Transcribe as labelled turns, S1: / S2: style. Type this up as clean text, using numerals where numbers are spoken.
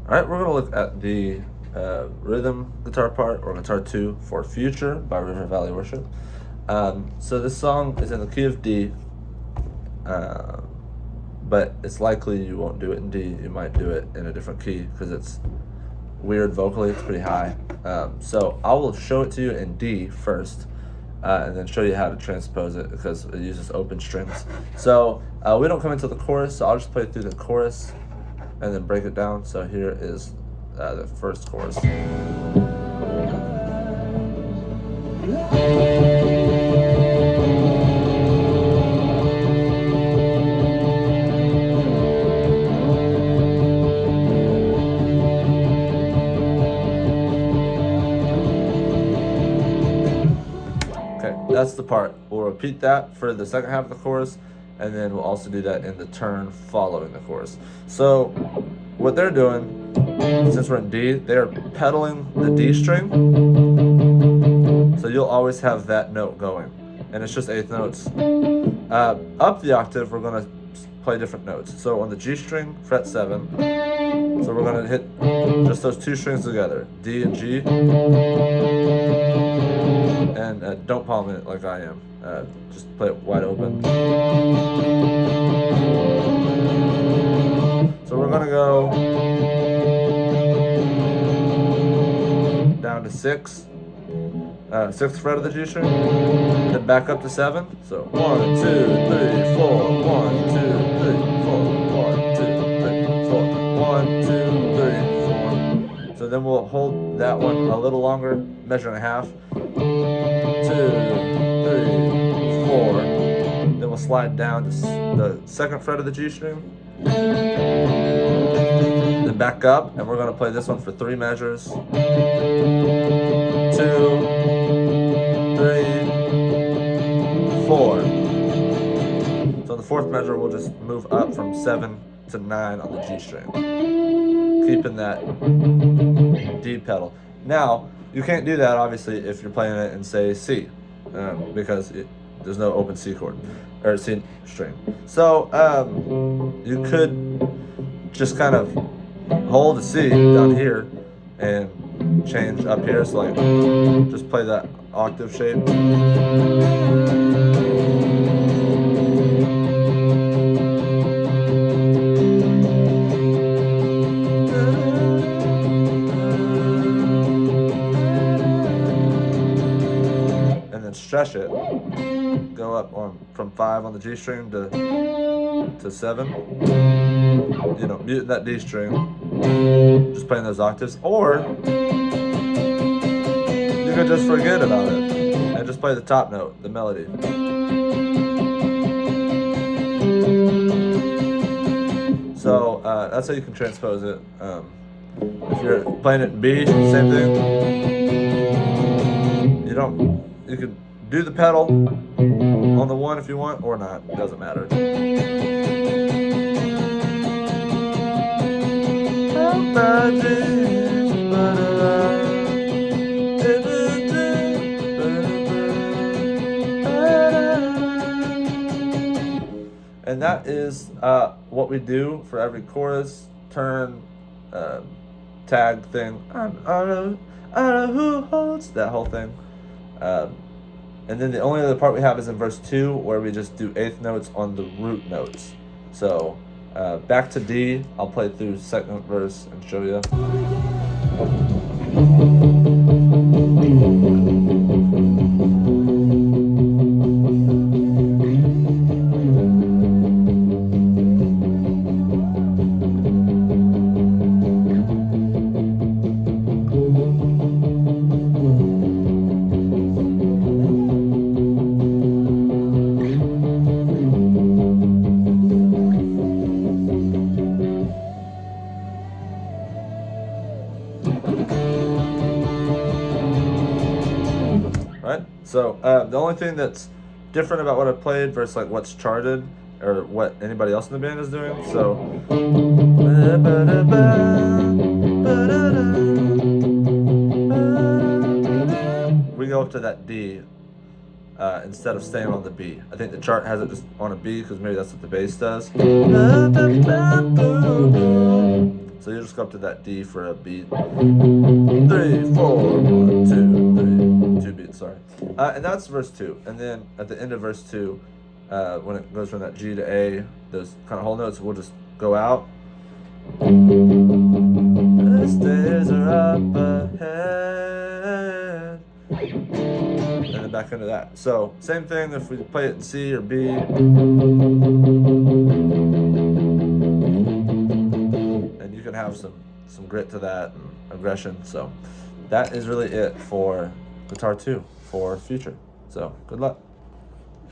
S1: All right, we're going to look at the rhythm guitar part, or guitar 2 for Future by River Valley Worship. So this song is in the key of D, but it's likely you won't do it in D. You might do it in a different key because it's weird vocally. It's pretty high. So I will show it to you in D first, and then show you how to transpose it because it uses open strings. So we don't come into the chorus, so I'll just play through the chorus and then break it down. So here is the first chorus. Okay, that's the part. We'll repeat that for the second half of the chorus, and then we'll also do that in the turn following the chorus. So what they're doing, since we're in D, they're pedaling the D string. So you'll always have that note going, and it's just eighth notes. Up the octave, we're gonna play different notes. So on the G string, fret 7. So we're gonna hit just those two strings together, D and G. And don't palm it like I am. Just play it wide open. So we're gonna go down to 6, 6th fret of the G string, then back up to 7. So 1, 2, 3, 4, 1, 2, 3, 4, 1, 2, 3, 4, 1, 2, 3, 4. So then we'll hold that one a little longer, measure and a half. 2, 3, 4. Then we'll slide down to the 2nd fret of the G string. Then back up, and we're going to play this one for 3 measures. 2, 3, 4. So the 4th measure, we'll just move up from 7 to 9 on the G string, keeping that D pedal. Now, you can't do that, obviously, if you're playing it in, say, C, because there's no open C chord, or C string. So you could just kind of hold the C down here and change up here. So like, just play that octave shape. Stretch it, go up from 5 on the G string to 7. You know, mute that D string, just playing those octaves, or you could just forget about it and just play the top note, the melody. So that's how you can transpose it. If you're playing it in B, same thing. You could do the pedal on the 1 if you want, or not. It doesn't matter. And that is what we do for every chorus, turn, tag thing. I don't know who holds that whole thing. And then the only other part we have is in verse 2, where we just do eighth notes on the root notes. So back to D. I'll play through the second verse and show you. Right? So the only thing that's different about what I played versus like what's charted or what anybody else in the band is doing. So we go up to that D instead of staying on the B. I think the chart has it just on a B because maybe that's what the bass does. So you just go up to that D for a beat. 3, 4, 1, 2, 3, 2 beats, sorry. And that's verse 2. And then at the end of verse 2, when it goes from that G to A, those kind of whole notes, we'll just go out. The stairs are up ahead. And then back into that. So same thing if we play it in C or B. And you can have some grit to that and aggression. So that is really it for guitar 2 for future. So good luck.